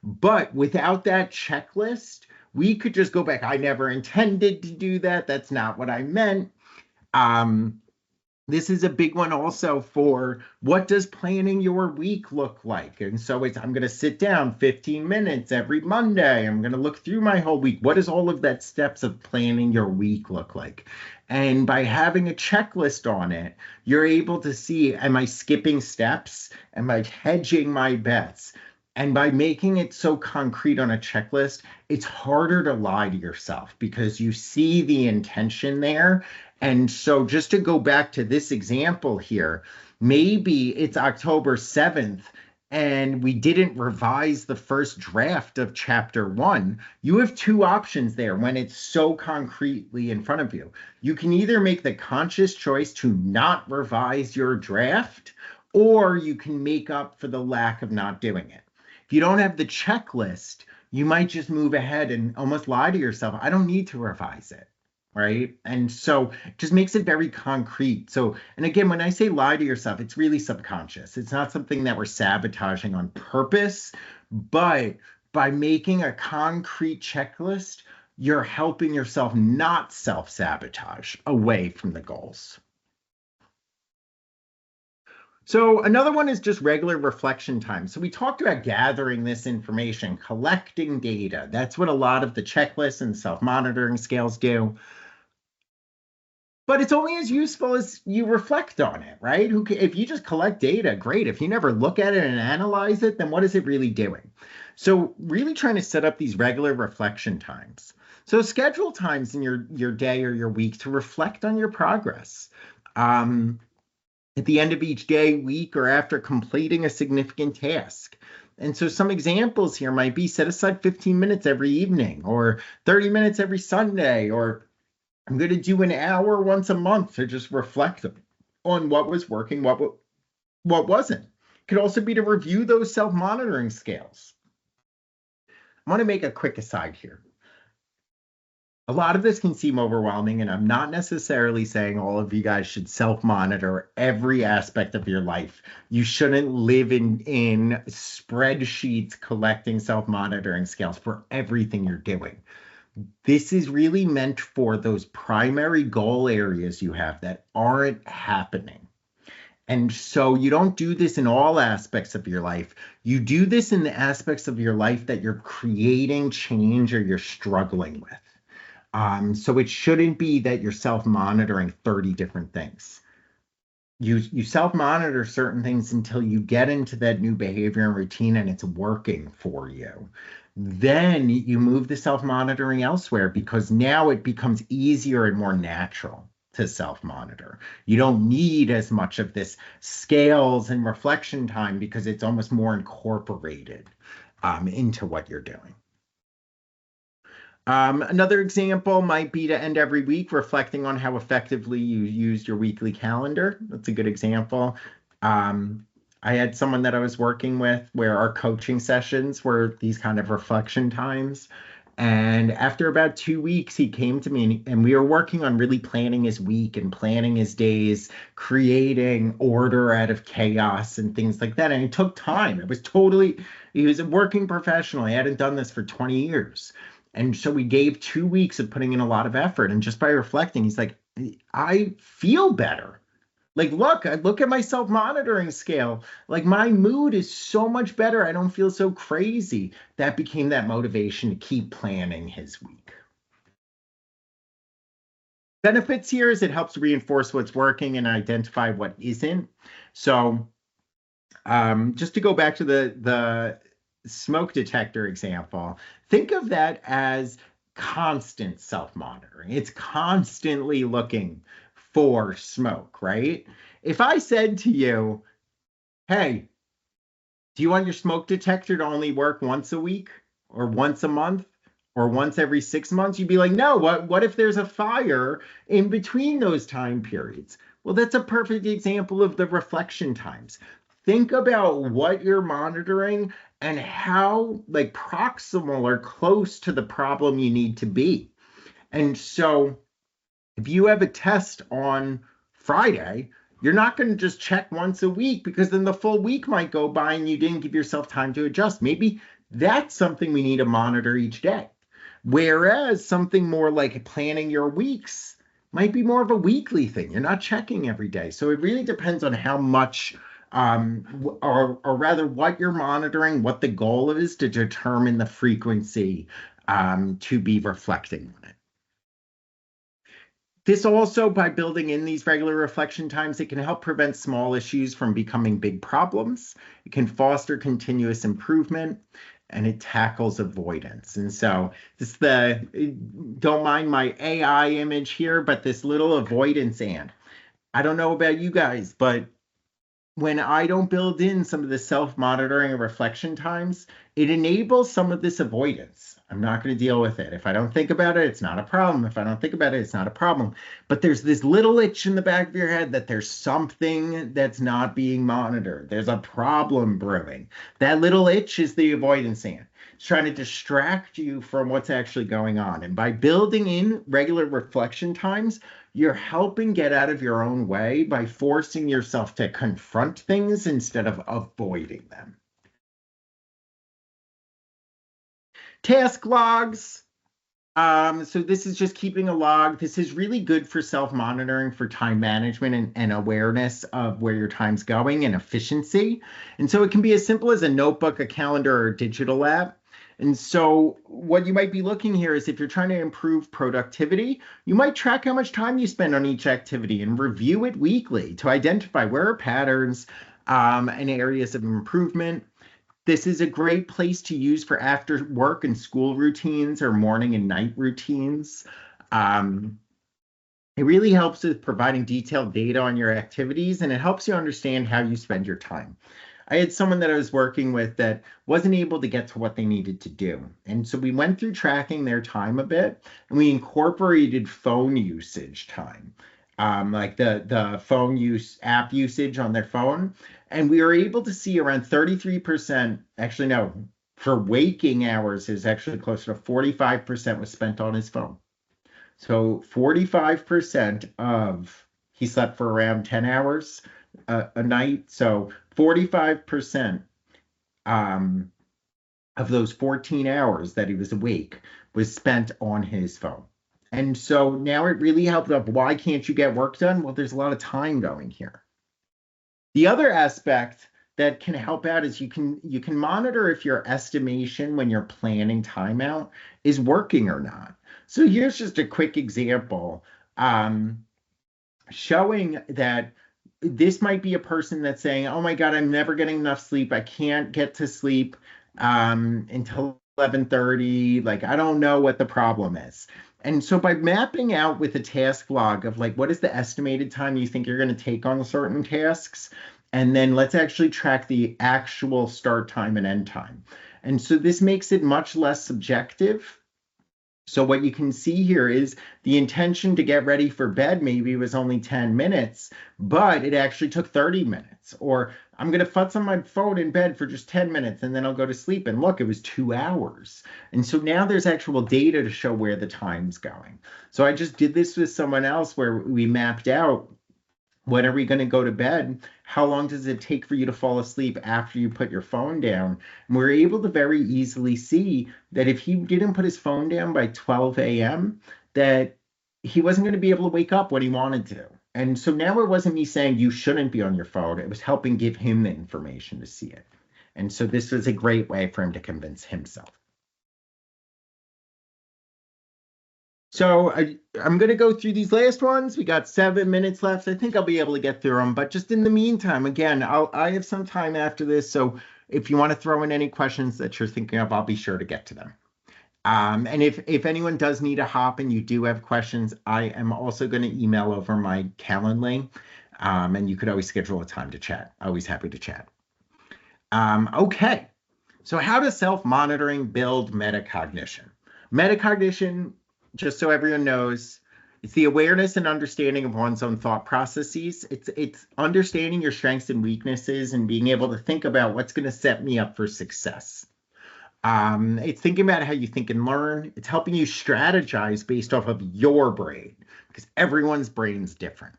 But without that checklist, we could just go back. I never intended to do that. That's not what I meant. This is a big one also for, what does planning your week look like? And so I'm going to sit down 15 minutes every Monday. I'm going to look through my whole week. What does all of that steps of planning your week look like? And by having a checklist on it, you're able to see, am I skipping steps? Am I hedging my bets? And by making it so concrete on a checklist, it's harder to lie to yourself because you see the intention there. And so just to go back to this example here, maybe it's October 7th and we didn't revise the first draft of chapter one, you have two options there when it's so concretely in front of you. You can either make the conscious choice to not revise your draft, or you can make up for the lack of not doing it. If you don't have the checklist, you might just move ahead and almost lie to yourself, I don't need to revise it. Right. And so it just makes it very concrete. So, and again, when I say lie to yourself, it's really subconscious. It's not something that we're sabotaging on purpose, but by making a concrete checklist, you're helping yourself not self-sabotage away from the goals. So another one is just regular reflection time. So we talked about gathering this information, collecting data. That's what a lot of the checklists and self-monitoring scales do. But it's only as useful as you reflect on it, right? If you just collect data, great. If you never look at it and analyze it, then what is it really doing? So really trying to set up these regular reflection times. So schedule times in your day or your week to reflect on your progress. At the end of each day, week, or after completing a significant task. And so some examples here might be set aside 15 minutes every evening, or 30 minutes every Sunday, or I'm going to do an hour once a month to just reflect on what was working, what wasn't. It could also be to review those self-monitoring scales. I want to make a quick aside here. A lot of this can seem overwhelming, and I'm not necessarily saying all of you guys should self-monitor every aspect of your life. You shouldn't live in spreadsheets collecting self-monitoring scales for everything you're doing. This is really meant for those primary goal areas you have that aren't happening. And so you don't do this in all aspects of your life. You do this in the aspects of your life that you're creating change or you're struggling with. So it shouldn't be that you're self-monitoring 30 different things. You self-monitor certain things until you get into that new behavior and routine and it's working for you. Then you move the self-monitoring elsewhere because now it becomes easier and more natural to self-monitor. You don't need as much of this scales and reflection time because it's almost more incorporated into what you're doing. Another example might be to end every week reflecting on how effectively you used your weekly calendar. That's a good example. I had someone that I was working with where our coaching sessions were these kind of reflection times. And after about 2 weeks, he came to me and we were working on really planning his week and planning his days, creating order out of chaos and things like that. And it took time. He was a working professional. He hadn't done this for 20 years. And so we gave 2 weeks of putting in a lot of effort. And just by reflecting, he's like, I feel better. Like, look, I look at my self-monitoring scale. Like, my mood is so much better. I don't feel so crazy. That became that motivation to keep planning his week. Benefits here is it helps reinforce what's working and identify what isn't. So just to go back to the smoke detector example, think of that as constant self-monitoring. It's constantly looking for smoke, right? If I said to you, hey, do you want your smoke detector to only work once a week or once a month or once every 6 months? You'd be like, no, what if there's a fire in between those time periods? Well, that's a perfect example of the reflection times. Think about what you're monitoring and how like proximal or close to the problem you need to be. And so if you have a test on Friday, you're not going to just check once a week because then the full week might go by and you didn't give yourself time to adjust. Maybe that's something we need to monitor each day. Whereas something more like planning your weeks might be more of a weekly thing. You're not checking every day. So it really depends on how much or rather what you're monitoring, what the goal is to determine the frequency to be reflecting on it. This also, by building in these regular reflection times, it can help prevent small issues from becoming big problems. It can foster continuous improvement, and it tackles avoidance. And so don't mind my AI image here, but this little avoidance ant. I don't know about you guys, but when I don't build in some of the self-monitoring and reflection times, it enables some of this avoidance. I'm not going to deal with it. If I don't think about it, it's not a problem. If I don't think about it, it's not a problem. But there's this little itch in the back of your head that there's something that's not being monitored. There's a problem brewing. That little itch is the avoidance ant. It's trying to distract you from what's actually going on. And by building in regular reflection times, you're helping get out of your own way by forcing yourself to confront things instead of avoiding them. Task logs. So this is just keeping a log. This is really good for self-monitoring for time management and awareness of where your time's going and efficiency. And so it can be as simple as a notebook, a calendar, or a digital app. And so what you might be looking here is if you're trying to improve productivity, you might track how much time you spend on each activity and review it weekly to identify where are patterns and areas of improvement. This is a great place to use for after work and school routines or morning and night routines. It really helps with providing detailed data on your activities, and it helps you understand how you spend your time. I had someone that I was working with that wasn't able to get to what they needed to do. And so we went through tracking their time a bit, and we incorporated phone usage time, like the phone app usage on their phone. And we were able to see around 33%, actually, no, for waking hours is actually closer to 45% was spent on his phone. So 45% of, he slept for around 10 hours a night. So 45% of those 14 hours that he was awake was spent on his phone. And so now it really helped up. Why can't you get work done? Well, there's a lot of time going here. The other aspect that can help out is you can monitor if your estimation when you're planning timeout is working or not. So here's just a quick example showing that this might be a person that's saying, oh my God, I'm never getting enough sleep. I can't get to sleep until 11:30. Like, I don't know what the problem is. And so by mapping out with a task log of like, what is the estimated time you think you're going to take on certain tasks? And then let's actually track the actual start time and end time. And so this makes it much less subjective. So what you can see here is the intention to get ready for bed maybe was only 10 minutes, but it actually took 30 minutes. Or I'm going to futz on my phone in bed for just 10 minutes and then I'll go to sleep. And look, it was 2 hours. And so now there's actual data to show where the time's going. So I just did this with someone else where we mapped out, when are we going to go to bed? How long does it take for you to fall asleep after you put your phone down? And we're able to very easily see that if he didn't put his phone down by 12 a.m., that he wasn't going to be able to wake up when he wanted to. And so now it wasn't me saying you shouldn't be on your phone. It was helping give him the information to see it. And so this was a great way for him to convince himself. So I'm going to go through these last ones. We got 7 minutes left. I think I'll be able to get through them. But just in the meantime, again, I have some time after this. So if you want to throw in any questions that you're thinking of, I'll be sure to get to them. And if anyone does need a hop and you do have questions, I am also going to email over my Calendly. And you could always schedule a time to chat. Always happy to chat. Okay. So how does self-monitoring build metacognition? Metacognition, just so everyone knows, it's the awareness and understanding of one's own thought processes. It's understanding your strengths and weaknesses and being able to think about what's going to set me up for success. It's thinking about how you think and learn. It's helping you strategize based off of your brain, because everyone's brain's different.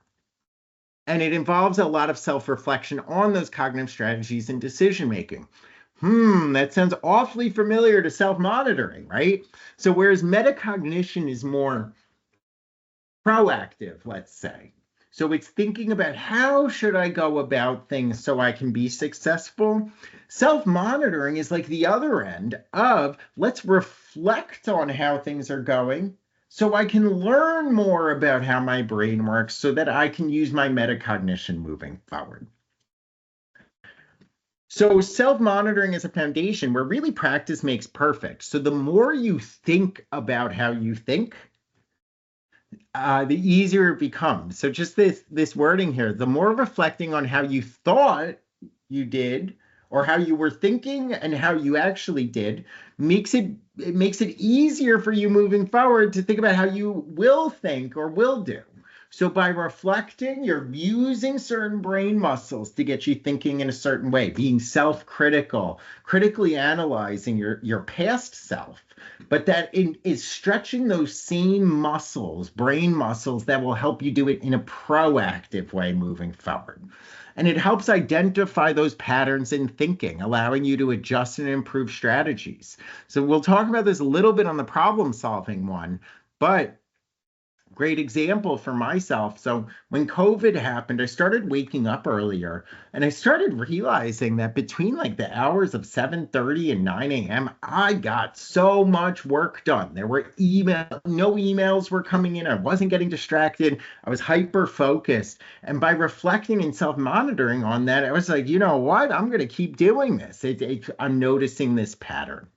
And it involves a lot of self-reflection on those cognitive strategies and decision-making. That sounds awfully familiar to self-monitoring, right? So whereas metacognition is more proactive, let's say. So it's thinking about how should I go about things so I can be successful. Self-monitoring is like the other end of let's reflect on how things are going so I can learn more about how my brain works so that I can use my metacognition moving forward. So self-monitoring is a foundation where really practice makes perfect. So the more you think about how you think, the easier it becomes. So just this wording here, the more reflecting on how you thought you did or how you were thinking and how you actually did makes it easier for you moving forward to think about how you will think or will do. So by reflecting, you're using certain brain muscles to get you thinking in a certain way, being self-critical, critically analyzing your past self, but is stretching those same muscles, brain muscles, that will help you do it in a proactive way moving forward. And it helps identify those patterns in thinking, allowing you to adjust and improve strategies. So we'll talk about this a little bit on the problem solving one, but great example for myself. So when COVID happened, I started waking up earlier and I started realizing that between like the hours of 7:30 and 9 a.m., I got so much work done. There were no emails were coming in. I wasn't getting distracted. I was hyper focused. And by reflecting and self-monitoring on that, I was like, you know what? I'm going to keep doing this. I'm noticing this pattern.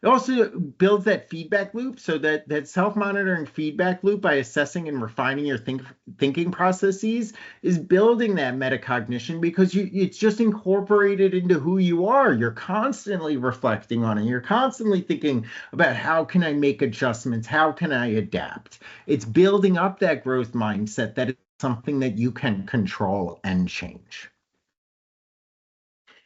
It also builds that feedback loop, so that self-monitoring feedback loop by assessing and refining your thinking processes is building that metacognition because it's just incorporated into who you are. You're constantly reflecting on it. You're constantly thinking about how can I make adjustments? How can I adapt? It's building up that growth mindset that it's something that you can control and change.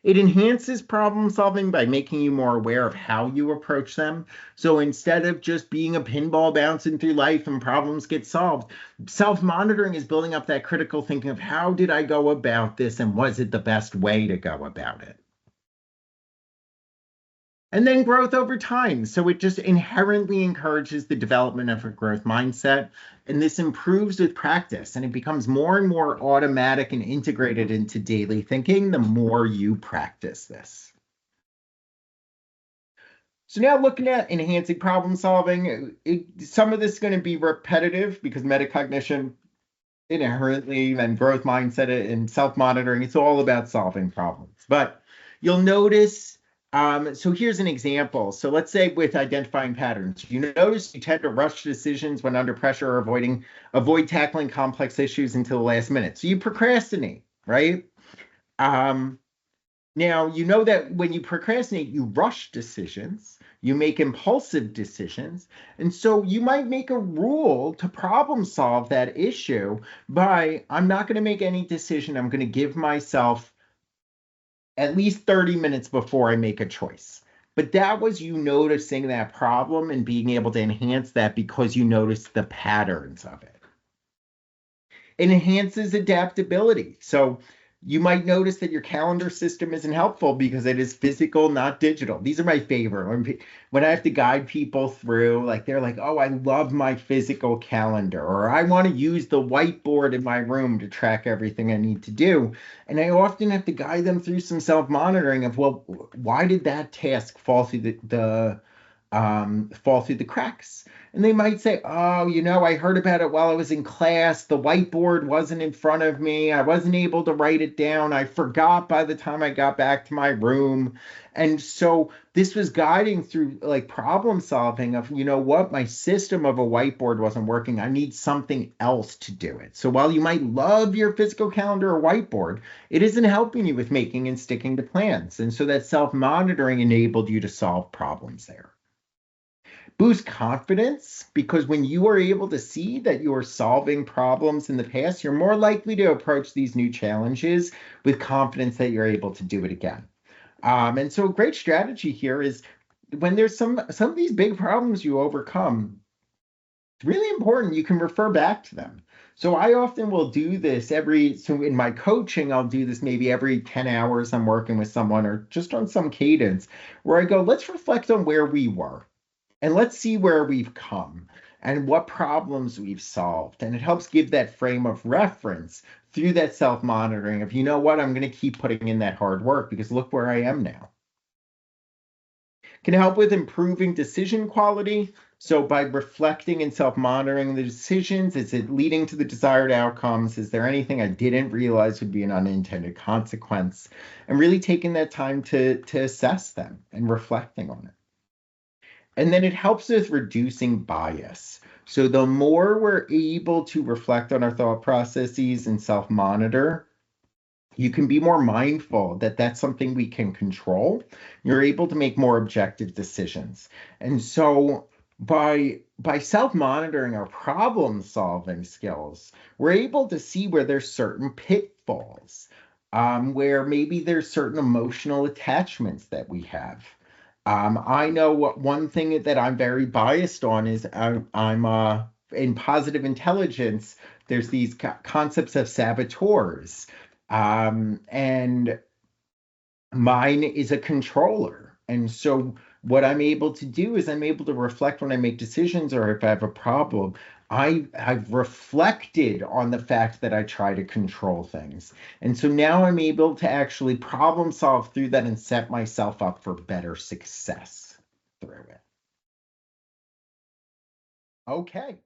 It enhances problem solving by making you more aware of how you approach them. So instead of just being a pinball bouncing through life and problems get solved, self monitoring is building up that critical thinking of how did I go about this and was it the best way to go about it? And then growth over time. So it just inherently encourages the development of a growth mindset. And this improves with practice and it becomes more and more automatic and integrated into daily thinking the more you practice this. So now looking at enhancing problem solving, some of this is going to be repetitive because metacognition inherently and growth mindset and self-monitoring, it's all about solving problems. But you'll notice, so here's an example. So let's say with identifying patterns, you notice you tend to rush decisions when under pressure or avoid tackling complex issues until the last minute. So you procrastinate, right? Um, Now, you know that when you procrastinate, you rush decisions, you make impulsive decisions. And so you might make a rule to problem solve that issue by I'm not going to make any decision. I'm going to give myself at least 30 minutes before I make a choice. But that was you noticing that problem and being able to enhance that because you noticed the patterns of it. It enhances adaptability. So you might notice that your calendar system isn't helpful because it is physical, not digital. These are my favorite. When I have to guide people through, like they're like, oh, I love my physical calendar, or I want to use the whiteboard in my room to track everything I need to do. And I often have to guide them through some self-monitoring of, well, why did that task fall through the cracks? And they might say, oh, I heard about it while I was in class. The whiteboard wasn't in front of me. I wasn't able to write it down. I forgot by the time I got back to my room. And so this was guiding through like problem solving of, what, my system of a whiteboard wasn't working. I need something else to do it. So while you might love your physical calendar or whiteboard, it isn't helping you with making and sticking to plans. And so that self-monitoring enabled you to solve problems there. Boost confidence because when you are able to see that you are solving problems in the past, you're more likely to approach these new challenges with confidence that you're able to do it again. And so a great strategy here is when there's some of these big problems you overcome, it's really important you can refer back to them. So I often will do this so in my coaching, I'll do this maybe every 10 hours I'm working with someone or just on some cadence where I go, let's reflect on where we were. And let's see where we've come and what problems we've solved. And it helps give that frame of reference through that self-monitoring of, you know what, I'm going to keep putting in that hard work because look where I am now. Can help with improving decision quality. So by reflecting and self-monitoring the decisions, is it leading to the desired outcomes? Is there anything I didn't realize would be an unintended consequence? And really taking that time to assess them and reflecting on it. And then it helps with reducing bias. So the more we're able to reflect on our thought processes and self-monitor, you can be more mindful that that's something we can control. You're able to make more objective decisions. And so by self-monitoring our problem solving skills, we're able to see where there's certain pitfalls, where maybe there's certain emotional attachments that we have. I know what one thing that I'm very biased on is I'm in positive intelligence. There's these concepts of saboteurs, and mine is a controller. And so what I'm able to do is I'm able to reflect when I make decisions or if I have a problem. I've reflected on the fact that I try to control things. And so now I'm able to actually problem solve through that and set myself up for better success through it. Okay.